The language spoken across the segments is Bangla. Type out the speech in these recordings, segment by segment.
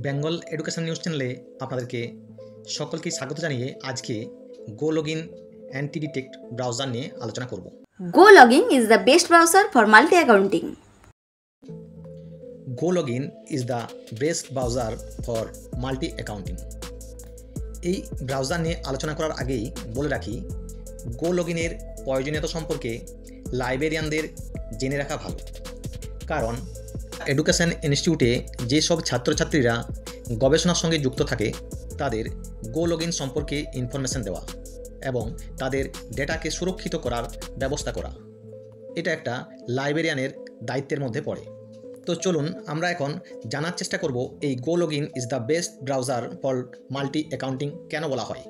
বেঙ্গল এডুকেশন নিউজ চ্যানেলে আপনাদেরকে সকলকে স্বাগত জানিয়ে আজকে গো লগইন অ্যান্টি ডিটেক্ট ব্রাউজার নিয়ে আলোচনা করব। GoLogin is the best browser for multi-accounting. Go login is the best browser for multi accounting. এই ব্রাউজার নিয়ে আলোচনা করার আগেই বলে রাখি, গো লগইনের প্রয়োজনীয়তা সম্পর্কে লাইব্রেরিয়ানদের জেনে রাখা ভালো। কারণ এডুকেশন ইনস্টিটিউটে যেসব ছাত্রছাত্রীরা গবেষণার সঙ্গে যুক্ত থাকে তাদের গো লগইন সম্পর্কে ইনফরমেশন দেওয়া এবং তাদের ডেটাকে সুরক্ষিত করার ব্যবস্থা করা, এটা একটা লাইব্রেরিয়ানের দায়িত্বের মধ্যে পড়ে। তো চলুন আমরা এখন জানার চেষ্টা করব এই GoLogin is the best browser for multi accounting কেন বলা হয়।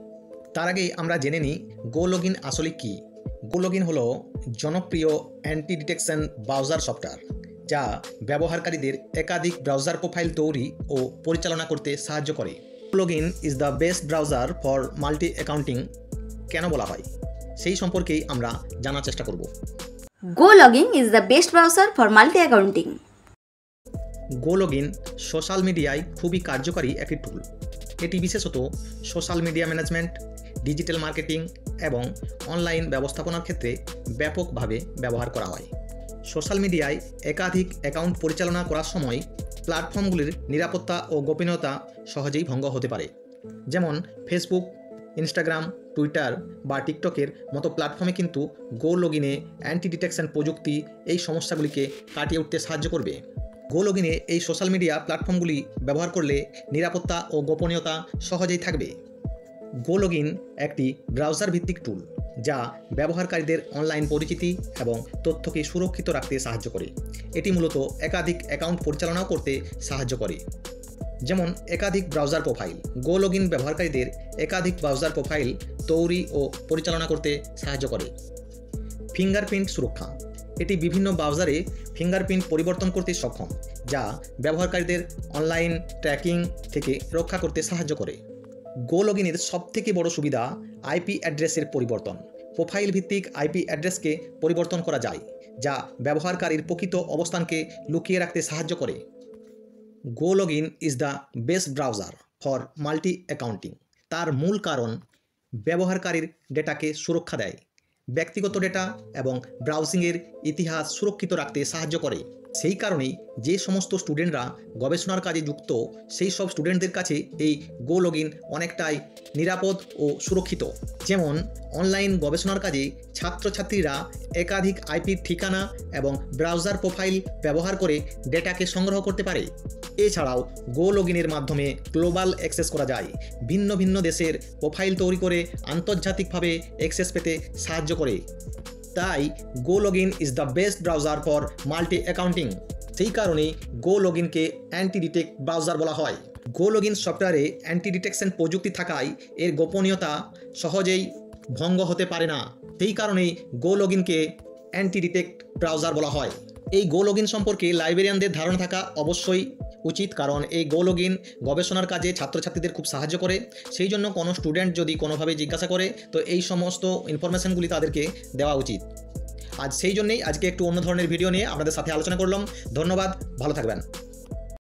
তার আগেই আমরা জেনে নিই গো লগইন আসলে কী। গো লগইন হলো জনপ্রিয় অ্যান্টি ডিটেকশন ব্রাউজার সফটওয়্যার, যা ব্যবহারকারীদের একাধিক ব্রাউজার প্রোফাইল তৈরি ও পরিচালনা করতে সাহায্য করে। GoLogin is the best browser for multi accounting কেন বলা হয় সেই সম্পর্কেই আমরা জানার চেষ্টা করব। GoLogin is the best browser for multi-accounting. Go login social মিডিয়ায় খুবই কার্যকারী একটি টুল। এটি বিশেষত social media management, digital marketing এবং অনলাইন ব্যবস্থাপনার ক্ষেত্রে ব্যাপকভাবে ব্যবহার করা হয়। সোশ্যাল মিডিয়ায় একাধিক অ্যাকাউন্ট পরিচালনা করার সময় প্ল্যাটফর্মগুলির নিরাপত্তা ও গোপনীয়তা সহজেই ভঙ্গ হতে পারে। যেমন ফেসবুক, ইনস্টাগ্রাম, টুইটার বা টিকটকের মতো প্ল্যাটফর্মে কিন্তু গো লগইনে অ্যান্টি ডিটেকশন প্রযুক্তি এই সমস্যাগুলিকে কাটিয়ে উঠতে সাহায্য করবে। গো লগইনে এই সোশ্যাল মিডিয়া প্ল্যাটফর্মগুলি ব্যবহার করলে নিরাপত্তা ও গোপনীয়তা সহজেই থাকবে। গো লগইন একটি ব্রাউজার ভিত্তিক টুল যা ব্যবহারকারীদের অনলাইন পরিচিতি এবং তথ্যকে সুরক্ষিত রাখতে সাহায্য করে। এটি মূলত একাধিক অ্যাকাউন্ট পরিচালনাও করতে সাহায্য করে। যেমন একাধিক ব্রাউজার প্রোফাইল। গো লগইন ব্যবহারকারীদের একাধিক ব্রাউজার প্রোফাইল তৈরি ও পরিচালনা করতে সাহায্য করে। ফিঙ্গারপ্রিন্ট সুরক্ষা। এটি বিভিন্ন ব্রাউজারে ফিঙ্গারপ্রিন্ট পরিবর্তন করতে সক্ষম, যা ব্যবহারকারীদের অনলাইন ট্র্যাকিং থেকে রক্ষা করতে সাহায্য করে। গো লগইনের সবথেকে বড় সুবিধা আইপি অ্যাড্রেসের পরিবর্তন। প্রোফাইল ভিত্তিক আইপি অ্যাড্রেসকে পরিবর্তন করা যায়, যা ব্যবহারকারীর প্রকৃত অবস্থানকে লুকিয়ে রাখতে সাহায্য করে। GoLogin is the best browser for multi accounting. তার মূল কারণ ব্যবহারকারীর ডেটাকে সুরক্ষা দেয়, ব্যক্তিগত ডেটা এবং ব্রাউজিংয়ের ইতিহাস সুরক্ষিত রাখতে সাহায্য করে। সেই কারণেই যে সমস্ত স্টুডেন্টরা গবেষণার কাজে যুক্ত সেই সব স্টুডেন্টদের কাছে এই গো লগইন অনেকটাই নিরাপদ ও সুরক্ষিত। যেমন অনলাইন গবেষণার কাজে ছাত্রছাত্রীরা একাধিক আইপির ঠিকানা এবং ব্রাউজার প্রোফাইল ব্যবহার করে ডেটাকে সংগ্রহ করতে পারে। এছাড়াও গো লগইনের মাধ্যমে গ্লোবাল অ্যাক্সেস করা যায়। ভিন্ন ভিন্ন দেশের প্রোফাইল তৈরি করে আন্তর্জাতিকভাবে অ্যাক্সেস পেতে সাহায্য করে। তাই GoLogin is the best browser for multi accounting. সেই কারণেই গো লগইনকে অ্যান্টি ডিটেক্ট ব্রাউজার বলা হয়। গো লগইন সফটওয়্যারে অ্যান্টি ডিটেকশন প্রযুক্তি থাকায় এর গোপনীয়তা সহজেই ভঙ্গ হতে পারে না। সেই কারণেই গো লগইনকে অ্যান্টি ডিটেক্ট ব্রাউজার বলা হয়। এই গো লগইন সম্পর্কে লাইব্রেরিয়ানদের ধারণা থাকা অবশ্যই উচিত, কারণ এই গো লগইন গবেষণার কাজে ছাত্রছাত্রীদের খুব সাহায্য করে। সেই জন্য কোনো স্টুডেন্ট যদি কোনোভাবে জিজ্ঞাসা করে তো এই সমস্ত ইনফরমেশনগুলি তাদেরকে দেওয়া উচিত। সেই জন্যেই আজকে একটু অন্য ধরনের ভিডিও নিয়ে আপনাদের সাথে আলোচনা করলাম। ধন্যবাদ, ভালো থাকবেন।